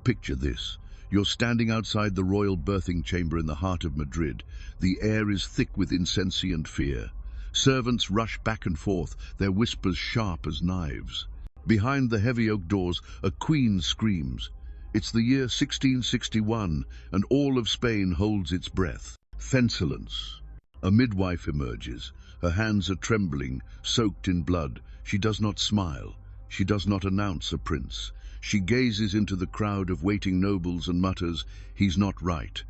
Picture this. You're standing outside the royal birthing chamber in the heart of Madrid. The air is thick with incense and fear. Servants rush back and forth, their whispers sharp as knives. Behind the heavy oak doors, a queen screams. It's the year 1661, and all of Spain holds its breath. Fensolence. A midwife emerges. Her hands are trembling, soaked in blood. She does not smile. She does not announce a prince. She gazes into the crowd of waiting nobles and mutters, "He's not right."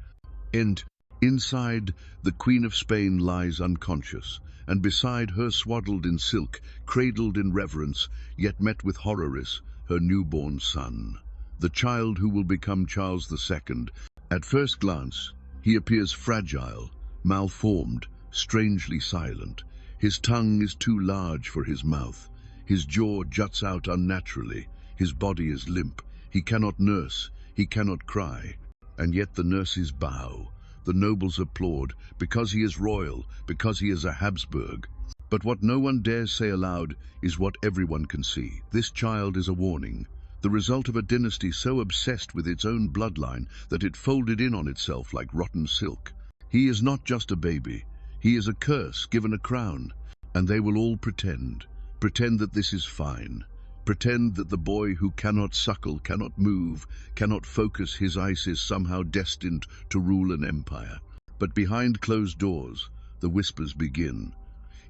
And inside, the Queen of Spain lies unconscious, and beside her, swaddled in silk, cradled in reverence, yet met with horror, is her newborn son, the child who will become Charles II. At first glance, he appears fragile, malformed, strangely silent. His tongue is too large for his mouth. His jaw juts out unnaturally. His body is limp. He cannot nurse. He cannot cry. And yet the nurses bow. The nobles applaud, because he is royal, because he is a Habsburg. But what no one dares say aloud is what everyone can see. This child is a warning, the result of a dynasty so obsessed with its own bloodline that it folded in on itself like rotten silk. He is not just a baby. He is a curse given a crown. And they will all pretend that this is fine. Pretend that the boy who cannot suckle, cannot move, cannot focus his eyes is somehow destined to rule an empire. But behind closed doors, the whispers begin.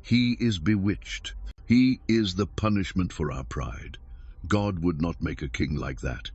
He is bewitched. He is the punishment for our pride. God would not make a king like that.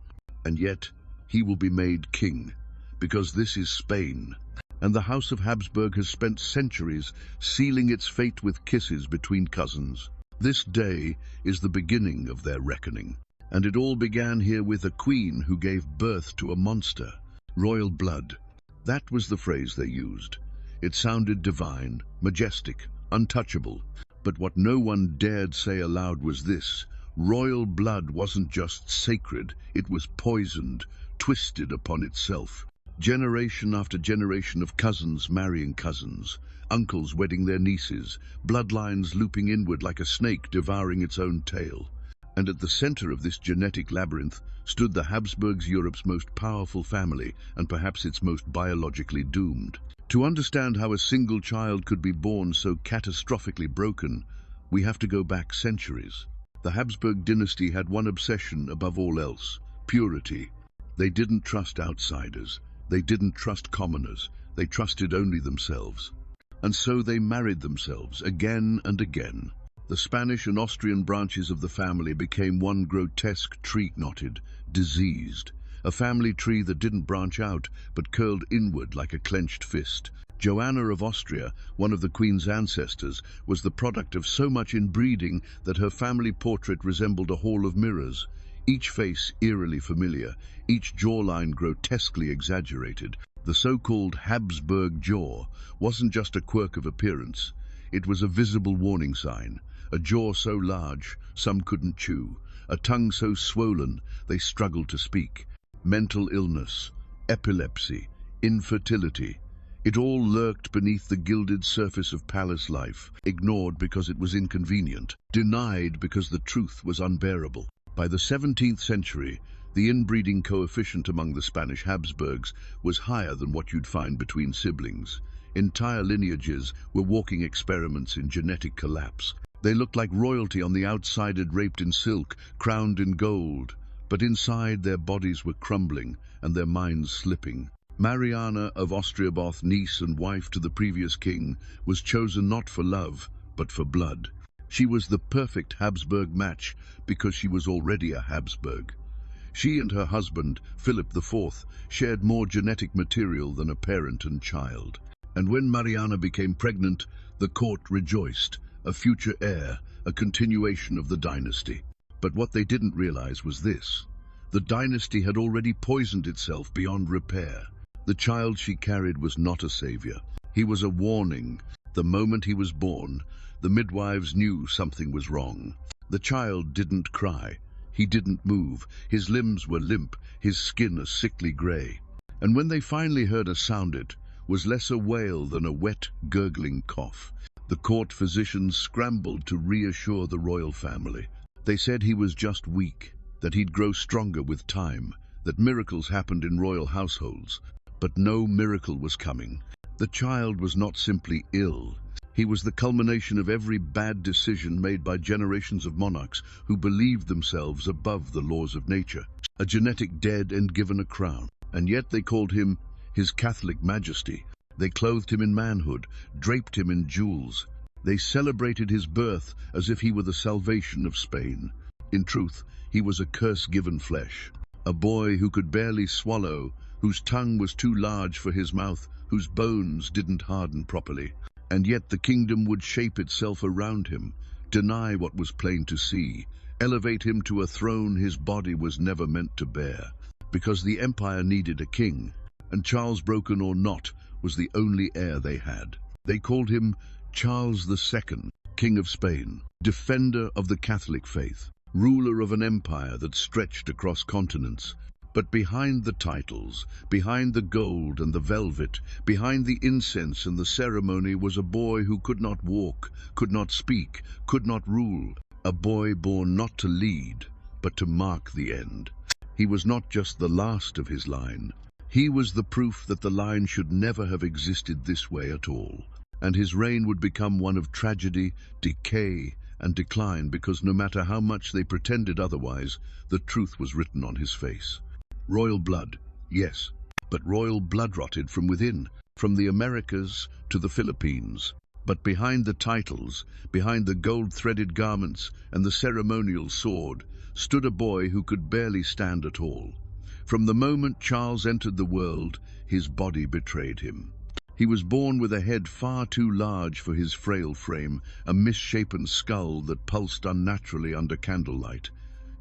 And yet, he will be made king, because this is Spain. And the House of Habsburg has spent centuries sealing its fate with kisses between cousins. This day is the beginning of their reckoning. And it all began here with a queen who gave birth to a monster. Royal blood. That was the phrase they used. It sounded divine, majestic, untouchable. But what no one dared say aloud was this. Royal blood wasn't just sacred, it was poisoned, twisted upon itself. Generation after generation of cousins marrying cousins, uncles wedding their nieces, bloodlines looping inward like a snake devouring its own tail. And at the center of this genetic labyrinth stood the Habsburgs, Europe's most powerful family, and perhaps its most biologically doomed. To understand how a single child could be born so catastrophically broken, we have to go back centuries. The Habsburg dynasty had one obsession above all else: purity. They didn't trust outsiders. They didn't trust commoners. They trusted only themselves. And so they married themselves again and again. The Spanish and Austrian branches of the family became one grotesque tree, knotted, diseased. A family tree that didn't branch out, but curled inward like a clenched fist. Joanna of Austria, one of the Queen's ancestors, was the product of so much inbreeding that her family portrait resembled a hall of mirrors. Each face eerily familiar, each jawline grotesquely exaggerated. The so-called Habsburg jaw wasn't just a quirk of appearance. It was a visible warning sign. A jaw so large, some couldn't chew. A tongue so swollen, they struggled to speak. Mental illness, epilepsy, infertility. It all lurked beneath the gilded surface of palace life, ignored because it was inconvenient, denied because the truth was unbearable. By the 17th century, the inbreeding coefficient among the Spanish Habsburgs was higher than what you'd find between siblings. Entire lineages were walking experiments in genetic collapse. They looked like royalty on the outside, draped in silk, crowned in gold. But inside, their bodies were crumbling and their minds slipping. Mariana of Austria, both niece and wife to the previous king, was chosen not for love, but for blood. She was the perfect Habsburg match because she was already a Habsburg. She and her husband, Philip IV, shared more genetic material than a parent and child. And when Mariana became pregnant, the court rejoiced. A future heir, a continuation of the dynasty. But what they didn't realize was this. The dynasty had already poisoned itself beyond repair. The child she carried was not a savior. He was a warning. The moment he was born, the midwives knew something was wrong. The child didn't cry. He didn't move. His limbs were limp, his skin a sickly gray. And when they finally heard a sound, it was less a wail than a wet, gurgling cough. The court physicians scrambled to reassure the royal family. They said he was just weak, that he'd grow stronger with time. that miracles happened in royal households, but no miracle was coming. The child was not simply ill. He was the culmination of every bad decision made by generations of monarchs who believed themselves above the laws of nature, a genetic dead and given a crown. And yet they called him His Catholic Majesty. They clothed him in manhood, draped him in jewels. They celebrated his birth as if he were the salvation of Spain. In truth, he was a curse given flesh, a boy who could barely swallow, whose tongue was too large for his mouth, whose bones didn't harden properly. And yet the kingdom would shape itself around him, deny what was plain to see, elevate him to a throne his body was never meant to bear. Because the empire needed a king, and Charles, broken or not, was the only heir they had. They called him Charles II, King of Spain, defender of the Catholic faith, ruler of an empire that stretched across continents. But behind the titles, behind the gold and the velvet, behind the incense and the ceremony was a boy who could not walk, could not speak, could not rule. A boy born not to lead, but to mark the end. He was not just the last of his line. He was the proof that the line should never have existed this way at all. And his reign would become one of tragedy, decay, and decline, because no matter how much they pretended otherwise, the truth was written on his face. Royal blood, yes, but royal blood rotted from within, from the Americas to the Philippines. But behind the titles, behind the gold-threaded garments and the ceremonial sword, stood a boy who could barely stand at all. From the moment Charles entered the world, his body betrayed him. He was born with a head far too large for his frail frame, a misshapen skull that pulsed unnaturally under candlelight.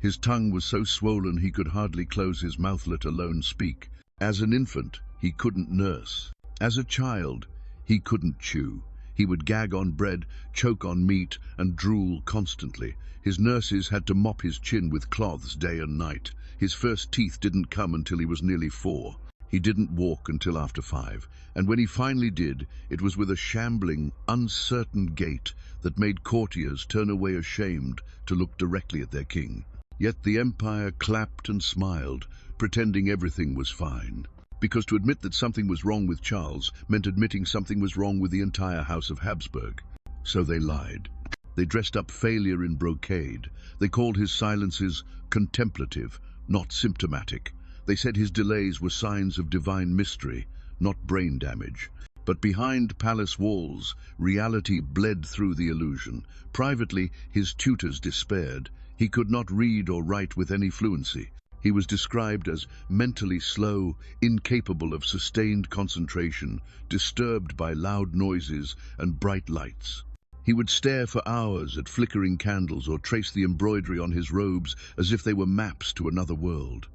His tongue was so swollen he could hardly close his mouth, let alone speak. As an infant, he couldn't nurse. As a child, he couldn't chew. He would gag on bread, choke on meat, and drool constantly. His nurses had to mop his chin with cloths day and night. His first teeth didn't come until he was nearly 4. He didn't walk until after 5, and when he finally did, it was with a shambling, uncertain gait that made courtiers turn away ashamed to look directly at their king. Yet the empire clapped and smiled, pretending everything was fine. Because to admit that something was wrong with Charles meant admitting something was wrong with the entire House of Habsburg. So they lied. They dressed up failure in brocade. They called his silences contemplative, not symptomatic. They said his delays were signs of divine mystery, not brain damage. But behind palace walls, reality bled through the illusion. Privately, his tutors despaired. He could not read or write with any fluency. He was described as mentally slow, incapable of sustained concentration, disturbed by loud noises and bright lights. He would stare for hours at flickering candles or trace the embroidery on his robes as if they were maps to another world.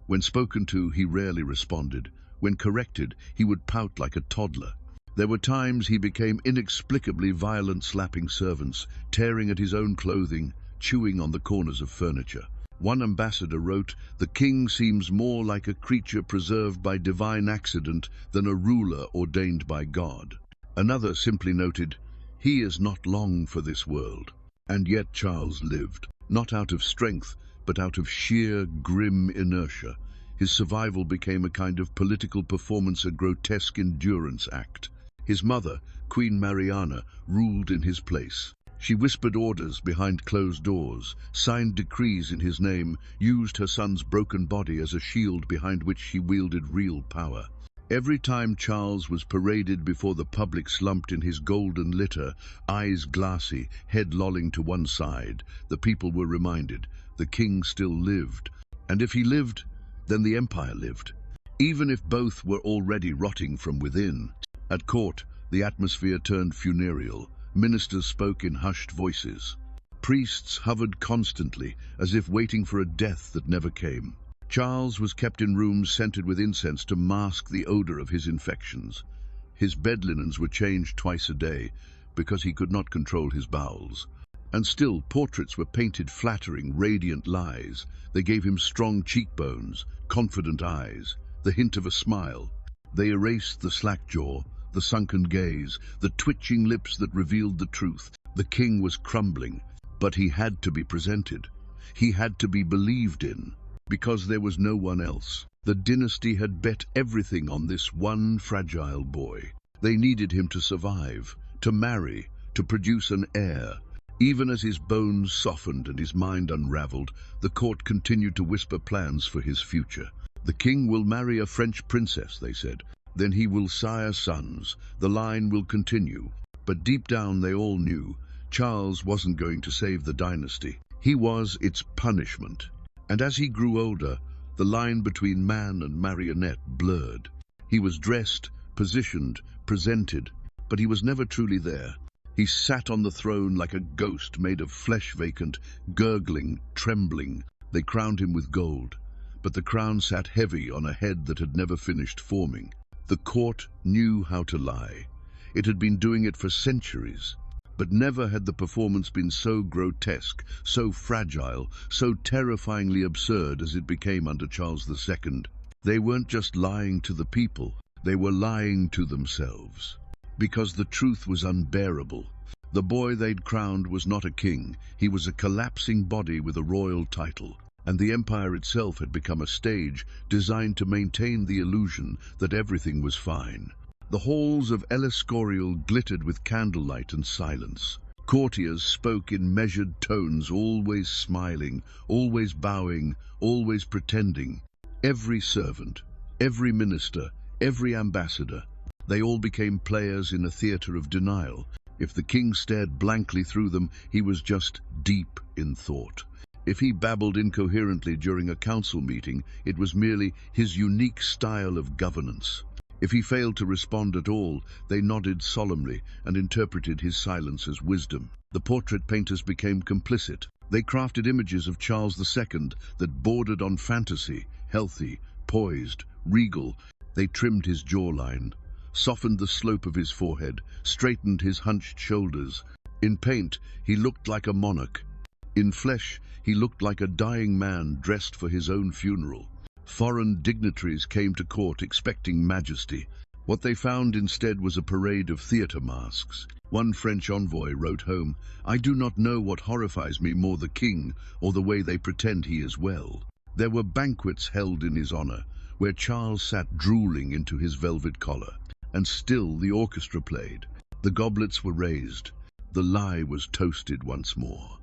When spoken to, he rarely responded. When corrected, he would pout like a toddler. There were times he became inexplicably violent, slapping servants, tearing at his own clothing, chewing on the corners of furniture. One ambassador wrote, "The king seems more like a creature preserved by divine accident than a ruler ordained by God." Another simply noted, "He is not long for this world." And yet Charles lived, not out of strength, but out of sheer, grim inertia. His survival became a kind of political performance, a grotesque endurance act. His mother, Queen Mariana, ruled in his place. She whispered orders behind closed doors, signed decrees in his name, used her son's broken body as a shield behind which she wielded real power. Every time Charles was paraded before the public, slumped in his golden litter, eyes glassy, head lolling to one side, the people were reminded the king still lived. And if he lived, then the empire lived, even if both were already rotting from within. At court, the atmosphere turned funereal. Ministers spoke in hushed voices. Priests hovered constantly, as if waiting for a death that never came. Charles was kept in rooms scented with incense to mask the odor of his infections. His bed linens were changed twice a day, because he could not control his bowels. And still, portraits were painted flattering, radiant lies. They gave him strong cheekbones, confident eyes, the hint of a smile. They erased the slack jaw, the sunken gaze, the twitching lips that revealed the truth. The king was crumbling, but he had to be presented. He had to be believed in. because there was no one else. The dynasty had bet everything on this one fragile boy. They needed him to survive, to marry, to produce an heir. Even as his bones softened and his mind unraveled, the court continued to whisper plans for his future. The king will marry a French princess, they said. Then he will sire sons. The line will continue. But deep down they all knew Charles wasn't going to save the dynasty. He was its punishment. And as he grew older, the line between man and marionette blurred. He was dressed, positioned, presented, but he was never truly there. He sat on the throne like a ghost made of flesh, vacant, gurgling, trembling. They crowned him with gold, but the crown sat heavy on a head that had never finished forming. The court knew how to lie. It had been doing it for centuries, but never had the performance been so grotesque, so fragile, so terrifyingly absurd as it became under Charles II. They weren't just lying to the people, they were lying to themselves. Because the truth was unbearable. The boy they'd crowned was not a king, he was a collapsing body with a royal title. And the empire itself had become a stage designed to maintain the illusion that everything was fine. The halls of El Escorial glittered with candlelight and silence. Courtiers spoke in measured tones, always smiling, always bowing, always pretending. Every servant, every minister, every ambassador, they all became players in a theater of denial. If the king stared blankly through them, he was just deep in thought. If he babbled incoherently during a council meeting, it was merely his unique style of governance. If he failed to respond at all, they nodded solemnly and interpreted his silence as wisdom. The portrait painters became complicit. They crafted images of Charles II that bordered on fantasy, healthy, poised, regal. They trimmed his jawline, softened the slope of his forehead, straightened his hunched shoulders. In paint, he looked like a monarch. In flesh, he looked like a dying man dressed for his own funeral. Foreign dignitaries came to court expecting majesty. What they found instead was a parade of theater masks. One French envoy wrote home, "I do not know what horrifies me more, the king or the way they pretend he is well." There were banquets held in his honor, where Charles sat drooling into his velvet collar. And still the orchestra played. The goblets were raised. The lie was toasted once more.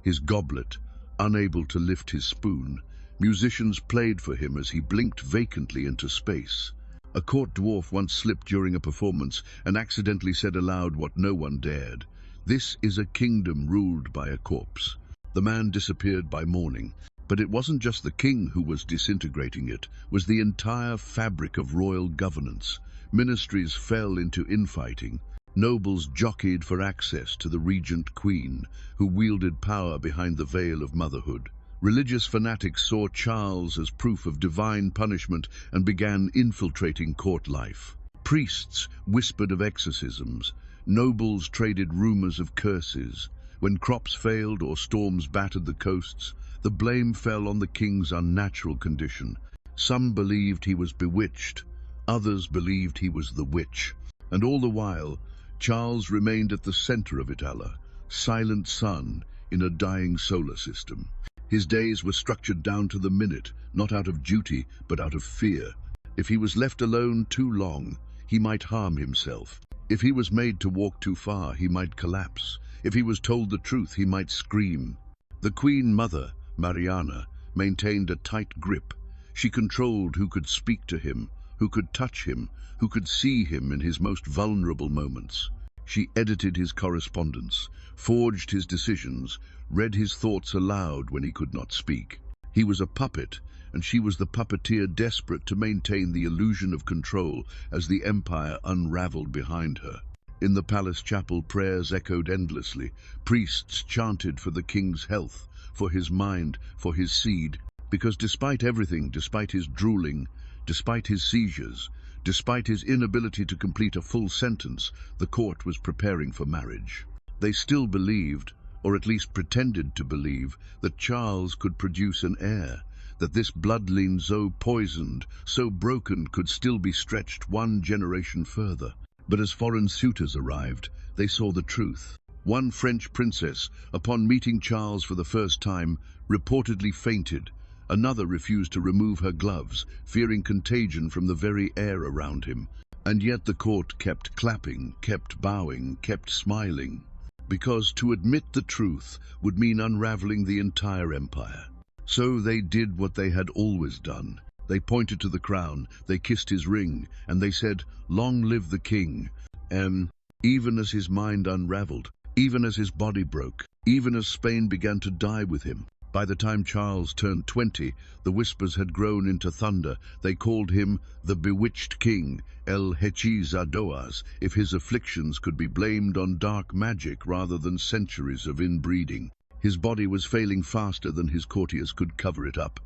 His goblet, unable to lift his spoon, musicians played for him as he blinked vacantly into space. A court dwarf once slipped during a performance and accidentally said aloud what no one dared. "This is a kingdom ruled by a corpse." The man disappeared by morning. But it wasn't just the king who was disintegrating, it was the entire fabric of royal governance. Ministries fell into infighting. Nobles jockeyed for access to the regent queen, who wielded power behind the veil of motherhood. Religious fanatics saw Charles as proof of divine punishment and began infiltrating court life. Priests whispered of exorcisms. Nobles traded rumors of curses. When crops failed or storms battered the coasts, the blame fell on the king's unnatural condition. Some believed he was bewitched. Others believed he was the witch. And all the while, Charles remained at the center of it all, silent sun in a dying solar system. His days were structured down to the minute, not out of duty, but out of fear. If he was left alone too long, he might harm himself. If he was made to walk too far, he might collapse. If he was told the truth, he might scream. The Queen Mother, Mariana, maintained a tight grip. She controlled who could speak to him, who could touch him, who could see him in his most vulnerable moments. She edited his correspondence, forged his decisions, read his thoughts aloud when he could not speak. He was a puppet, and she was the puppeteer desperate to maintain the illusion of control as the empire unraveled behind her. In the palace chapel, prayers echoed endlessly. Priests chanted for the king's health, for his mind, for his seed. Because despite everything, despite his drooling, despite his seizures, despite his inability to complete a full sentence, the court was preparing for marriage. They still believed, or at least pretended to believe, that Charles could produce an heir, that this bloodline so poisoned, so broken, could still be stretched one generation further. But as foreign suitors arrived, they saw the truth. One French princess, upon meeting Charles for the first time, reportedly fainted, Another refused to remove her gloves, fearing contagion from the very air around him. And yet the court kept clapping, kept bowing, kept smiling, because to admit the truth would mean unraveling the entire empire. So they did what they had always done. They pointed to the crown, they kissed his ring, and they said, "Long live the king." And even as his mind unraveled, even as his body broke, even as Spain began to die with him, by the time Charles turned 20, the whispers had grown into thunder. They called him the bewitched king, El Hechizadoas, if his afflictions could be blamed on dark magic rather than centuries of inbreeding. His body was failing faster than his courtiers could cover it up.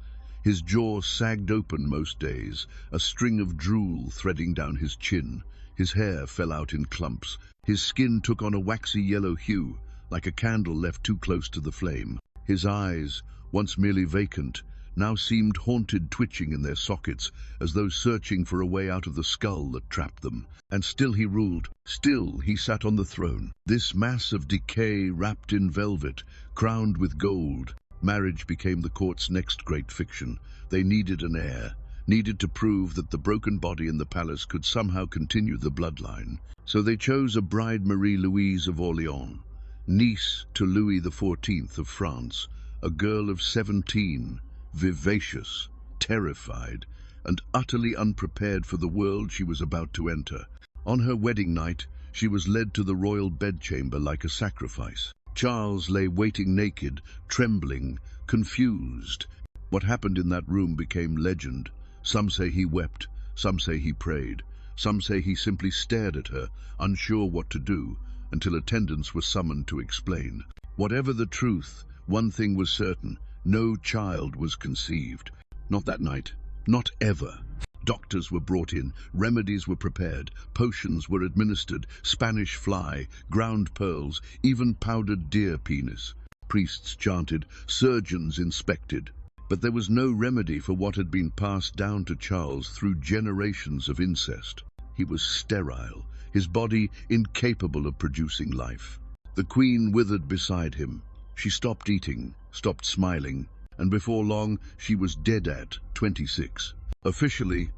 His jaw sagged open most days, a string of drool threading down his chin. His hair fell out in clumps. His skin took on a waxy yellow hue, like a candle left too close to the flame. His eyes, once merely vacant, now seemed haunted, twitching in their sockets, as though searching for a way out of the skull that trapped them. And still he ruled, still he sat on the throne, this mass of decay wrapped in velvet, crowned with gold. Marriage became the court's next great fiction. They needed an heir, needed to prove that the broken body in the palace could somehow continue the bloodline. So they chose a bride, Marie-Louise of Orleans, niece to Louis XIV of France, a girl of 17, vivacious, terrified, and utterly unprepared for the world she was about to enter. On her wedding night, she was led to the royal bedchamber like a sacrifice. Charles lay waiting naked, trembling, confused. What happened in that room became legend. Some say he wept, some say he prayed, some say he simply stared at her, unsure what to do, until attendants were summoned to explain. Whatever the truth, one thing was certain: no child was conceived. Not that night, not ever. Doctors were brought in, remedies were prepared, potions were administered, Spanish fly, ground pearls, even powdered deer penis. Priests chanted, surgeons inspected. But there was no remedy for what had been passed down to Charles through generations of incest. He was sterile, his body incapable of producing life. The queen withered beside him. She stopped eating, stopped smiling, and before long she was dead at 26. Officially,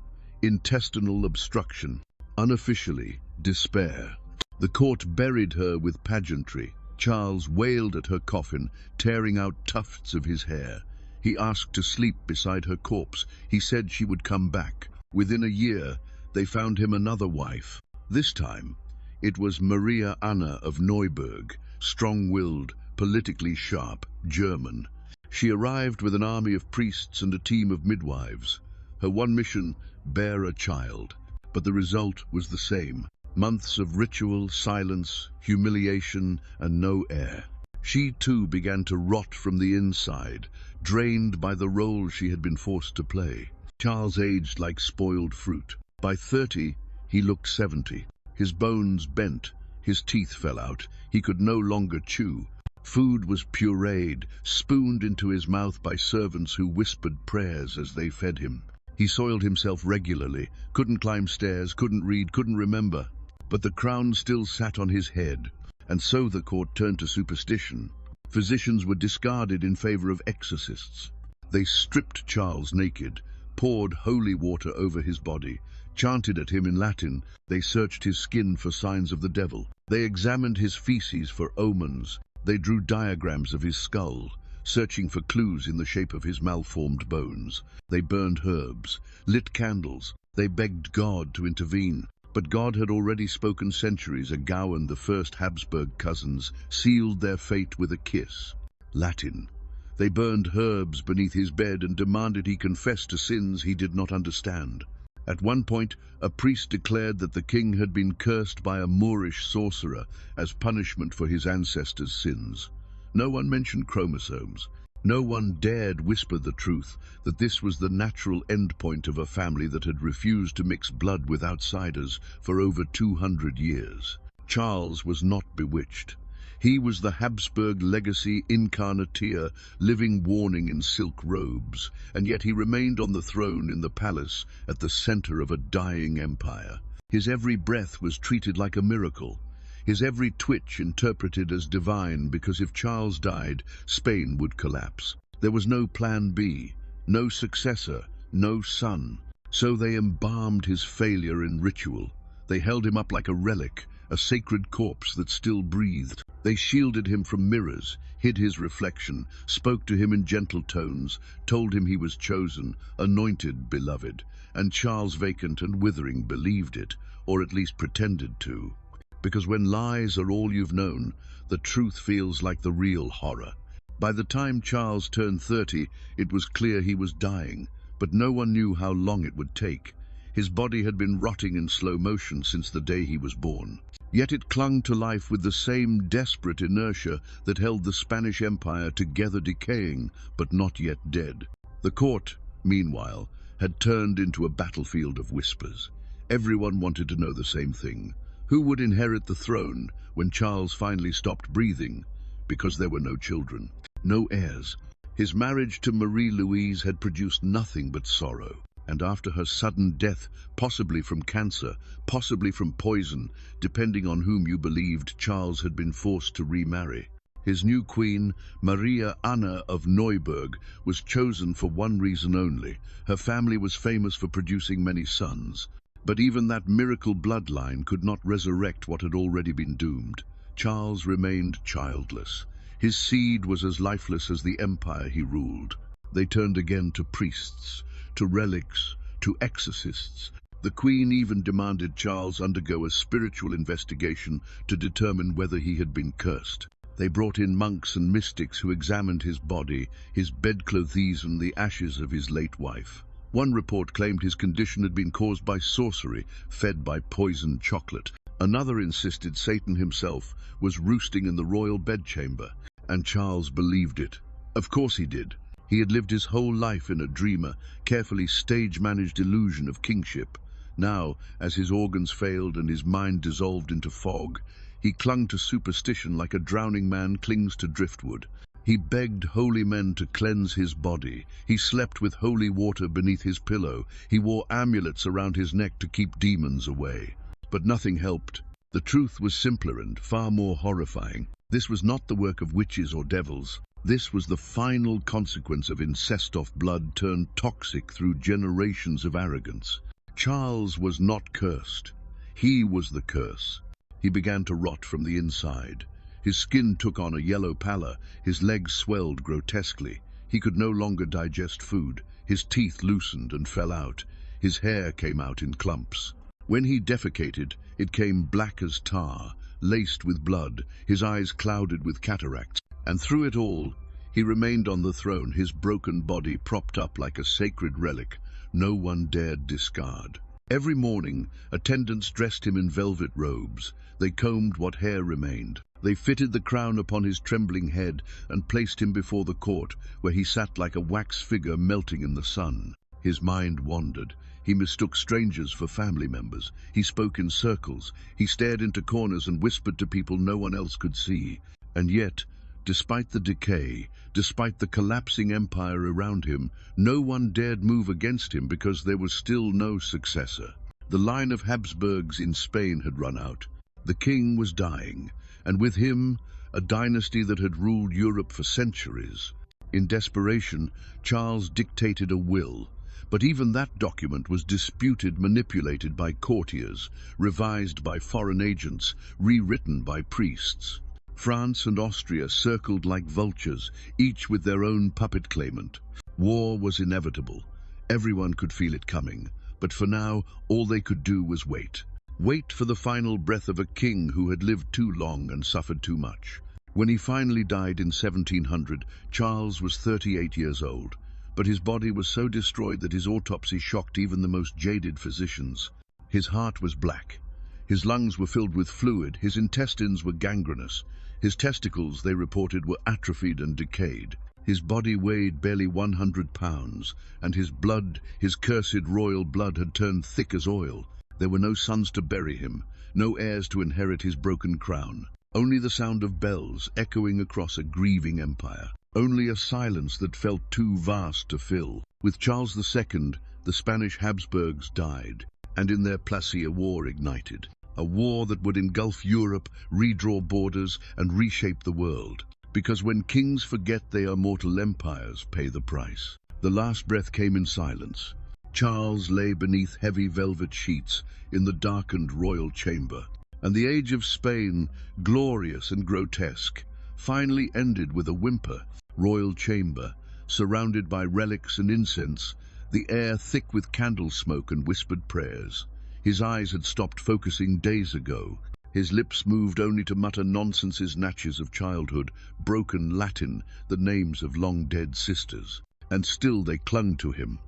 intestinal obstruction. Unofficially, despair. The court buried her with pageantry. Charles wailed at her coffin, tearing out tufts of his hair. He asked to sleep beside her corpse. He said she would come back. Within a year, they found him another wife. This time, it was Maria Anna of Neuburg, strong-willed, politically sharp, German. She arrived with an army of priests and a team of midwives. Her one mission, bear a child. But the result was the same. Months of ritual, silence, humiliation, and no heir. She too began to rot from the inside, drained by the role she had been forced to play. Charles aged like spoiled fruit. By 30, he looked 70. His bones bent, his teeth fell out. He could no longer chew. Food was pureed, spooned into his mouth by servants who whispered prayers as they fed him. He soiled himself regularly, couldn't climb stairs, couldn't read, couldn't remember. But the crown still sat on his head, and so the court turned to superstition. Physicians were discarded in favor of exorcists. They stripped Charles naked, poured holy water over his body, chanted at him in Latin. They searched his skin for signs of the devil. They examined his feces for omens. They drew diagrams of his skull, searching for clues in the shape of his malformed bones. They burned herbs, lit candles. They begged God to intervene. But God had already spoken centuries ago, and the first Habsburg cousins sealed their fate with a kiss. Latin. They burned herbs beneath his bed and demanded he confess to sins he did not understand. At one point, a priest declared that the king had been cursed by a Moorish sorcerer as punishment for his ancestors' sins. No one mentioned chromosomes. No one dared whisper the truth, that this was the natural endpoint of a family that had refused to mix blood with outsiders for over 200 years. Charles was not bewitched. He was the Habsburg legacy incarnateer, living warning in silk robes, and yet he remained on the throne in the palace at the center of a dying empire. His every breath was treated like a miracle. His every twitch interpreted as divine, because if Charles died, Spain would collapse. There was no plan B, no successor, no son. So they embalmed his failure in ritual. They held him up like a relic, a sacred corpse that still breathed. They shielded him from mirrors, hid his reflection, spoke to him in gentle tones, told him he was chosen, anointed, beloved. And Charles, vacant and withering, believed it, or at least pretended to. Because when lies are all you've known, the truth feels like the real horror. By the time Charles turned 30, it was clear he was dying, but no one knew how long it would take. His body had been rotting in slow motion since the day he was born. Yet it clung to life with the same desperate inertia that held the Spanish Empire together, decaying, but not yet dead. The court, meanwhile, had turned into a battlefield of whispers. Everyone wanted to know the same thing. Who would inherit the throne when Charles finally stopped breathing? Because there were no children, no heirs. His marriage to Marie-Louise had produced nothing but sorrow. And after her sudden death, possibly from cancer, possibly from poison, depending on whom you believed, Charles had been forced to remarry. His new queen, Maria Anna of Neuburg, was chosen for one reason only. Her family was famous for producing many sons. But even that miracle bloodline could not resurrect what had already been doomed. Charles remained childless. His seed was as lifeless as the empire he ruled. They turned again to priests, to relics, to exorcists. The Queen even demanded Charles undergo a spiritual investigation to determine whether he had been cursed. They brought in monks and mystics who examined his body, his bedclothes and the ashes of his late wife. One report claimed his condition had been caused by sorcery, fed by poisoned chocolate. Another insisted Satan himself was roosting in the royal bedchamber, and Charles believed it. Of course he did. He had lived his whole life in a dreamer, carefully stage-managed illusion of kingship. Now, as his organs failed and his mind dissolved into fog, he clung to superstition like a drowning man clings to driftwood. He begged holy men to cleanse his body. He slept with holy water beneath his pillow. He wore amulets around his neck to keep demons away. But nothing helped. The truth was simpler and far more horrifying. This was not the work of witches or devils. This was the final consequence of incest-off blood turned toxic through generations of arrogance. Charles was not cursed. He was the curse. He began to rot from the inside. His skin took on a yellow pallor. His legs swelled grotesquely. He could no longer digest food. His teeth loosened and fell out. His hair came out in clumps. When he defecated, it came black as tar, laced with blood, his eyes clouded with cataracts. And through it all, he remained on the throne, his broken body propped up like a sacred relic no one dared discard. Every morning, attendants dressed him in velvet robes. They combed what hair remained. They fitted the crown upon his trembling head and placed him before the court, where he sat like a wax figure melting in the sun. His mind wandered. He mistook strangers for family members. He spoke in circles. He stared into corners and whispered to people no one else could see. And yet, despite the decay, despite the collapsing empire around him, no one dared move against him because there was still no successor. The line of Habsburgs in Spain had run out. The king was dying, and with him, a dynasty that had ruled Europe for centuries. In desperation, Charles dictated a will, but even that document was disputed, manipulated by courtiers, revised by foreign agents, rewritten by priests. France and Austria circled like vultures, each with their own puppet claimant. War was inevitable. Everyone could feel it coming, but for now, all they could do was wait. Wait for the final breath of a king who had lived too long and suffered too much. When he finally died in 1700, Charles was 38 years old, but his body was so destroyed that his autopsy shocked even the most jaded physicians. His heart was black. His lungs were filled with fluid. His intestines were gangrenous. His testicles, they reported, were atrophied and decayed. His body weighed barely 100 pounds, and his blood, his cursed royal blood, had turned thick as oil. There were no sons to bury him, no heirs to inherit his broken crown. Only the sound of bells echoing across a grieving empire. Only a silence that felt too vast to fill. With Charles II, the Spanish Habsburgs died, and in their place a war ignited. A war that would engulf Europe, redraw borders, and reshape the world. Because when kings forget, they are mortal empires pay the price. The last breath came in silence. Charles lay beneath heavy velvet sheets in the darkened royal chamber, and the age of Spain, glorious and grotesque, finally ended with a whimper. Royal chamber, surrounded by relics and incense, the air thick with candle smoke and whispered prayers. His eyes had stopped focusing days ago. His lips moved only to mutter nonsense, snatches of childhood, broken Latin, the names of long-dead sisters. And still they clung to him.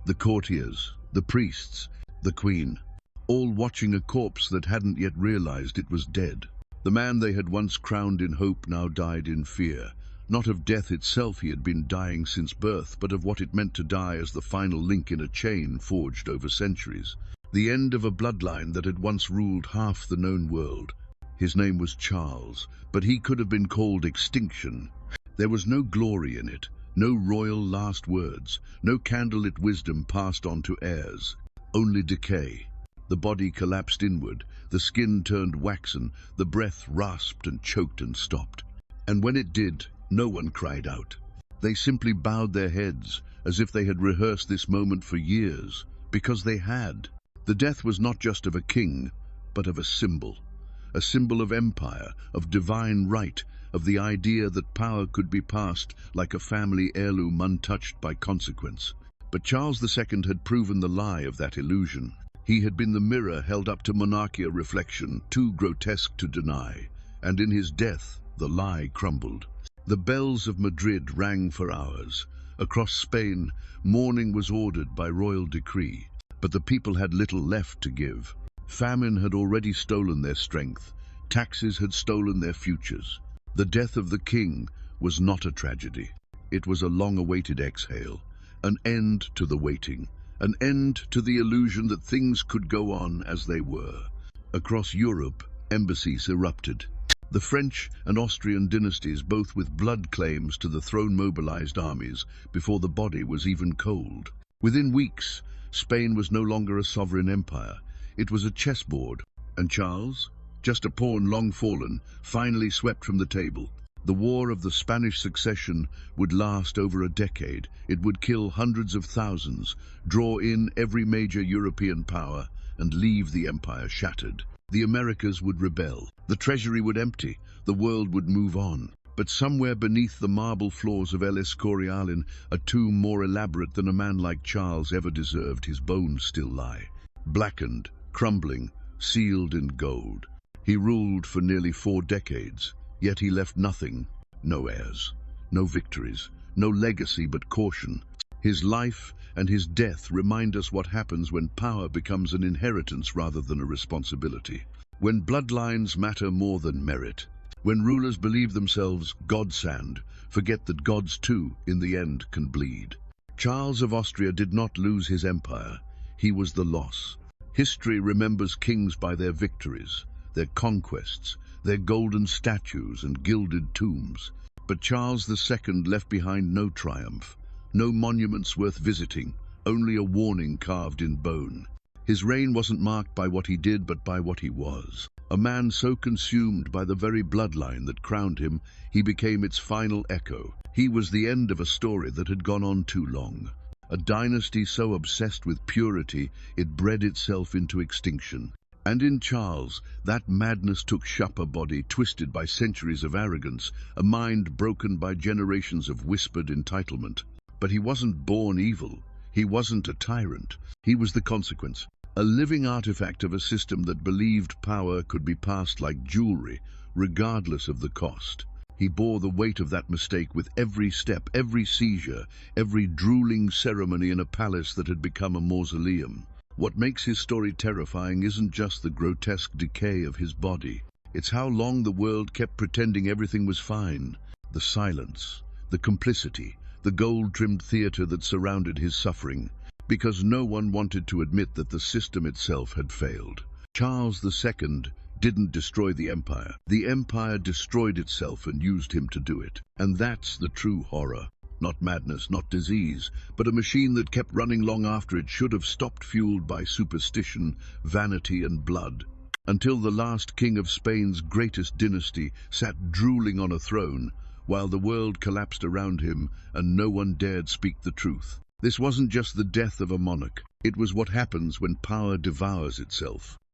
The courtiers, the priests, the queen, all watching a corpse that hadn't yet realized it was dead. The man they had once crowned in hope now died in fear. Not of death itself, he had been dying since birth, but of what it meant to die as the final link in a chain forged over centuries. The end of a bloodline that had once ruled half the known world. His name was Charles, but he could have been called extinction. There was no glory in it, no royal last words, no candlelit wisdom passed on to heirs. Only decay. The body collapsed inward, the skin turned waxen, the breath rasped and choked and stopped. And when it did, no one cried out. They simply bowed their heads, as if they had rehearsed this moment for years, because they had. The death was not just of a king, but of a symbol of empire, of divine right, of the idea that power could be passed like a family heirloom untouched by consequence. But Charles II had proven the lie of that illusion. He had been the mirror held up to monarchy, a reflection too grotesque to deny, and in his death the lie crumbled. The bells of Madrid rang for hours. Across Spain, mourning was ordered by royal decree, but the people had little left to give. Famine had already stolen their strength. Taxes had stolen their futures. The death of the king was not a tragedy. It was a long-awaited exhale, an end to the waiting, an end to the illusion that things could go on as they were. Across Europe, embassies erupted. The French and Austrian dynasties, both with blood claims to the throne, mobilized armies before the body was even cold. Within weeks, Spain was no longer a sovereign empire. It was a chessboard, and Charles, just a pawn long fallen, finally swept from the table. The War of the Spanish Succession would last over a decade. It would kill hundreds of thousands, draw in every major European power, and leave the empire shattered. The Americas would rebel. The treasury would empty. The world would move on. But somewhere beneath the marble floors of El Escorial, in a tomb more elaborate than a man like Charles ever deserved, his bones still lie. Blackened, crumbling, sealed in gold. He ruled for nearly 4 decades, yet he left nothing. No heirs, no victories, no legacy but caution. His life and his death remind us what happens when power becomes an inheritance rather than a responsibility. When bloodlines matter more than merit. When rulers believe themselves godsend, forget that gods too, in the end, can bleed. Charles of Austria did not lose his empire. He was the loss. History remembers kings by their victories, their conquests, their golden statues and gilded tombs. But Charles II left behind no triumph, no monuments worth visiting, only a warning carved in bone. His reign wasn't marked by what he did, but by what he was. A man so consumed by the very bloodline that crowned him, he became its final echo. He was the end of a story that had gone on too long. A dynasty so obsessed with purity, it bred itself into extinction. And in Charles, that madness took shape, a body twisted by centuries of arrogance, a mind broken by generations of whispered entitlement. But he wasn't born evil. He wasn't a tyrant. He was the consequence, a living artifact of a system that believed power could be passed like jewelry, regardless of the cost. He bore the weight of that mistake with every step, every seizure, every drooling ceremony in a palace that had become a mausoleum. What makes his story terrifying isn't just the grotesque decay of his body. It's how long the world kept pretending everything was fine. The silence, the complicity, the gold-trimmed theater that surrounded his suffering, because no one wanted to admit that the system itself had failed. Charles II didn't destroy the empire. The empire destroyed itself and used him to do it. And that's the true horror. Not madness, not disease, but a machine that kept running long after it should have stopped, fueled by superstition, vanity and blood, until the last king of Spain's greatest dynasty sat drooling on a throne, while the world collapsed around him and no one dared speak the truth. This wasn't just the death of a monarch. It was what happens when power devours itself.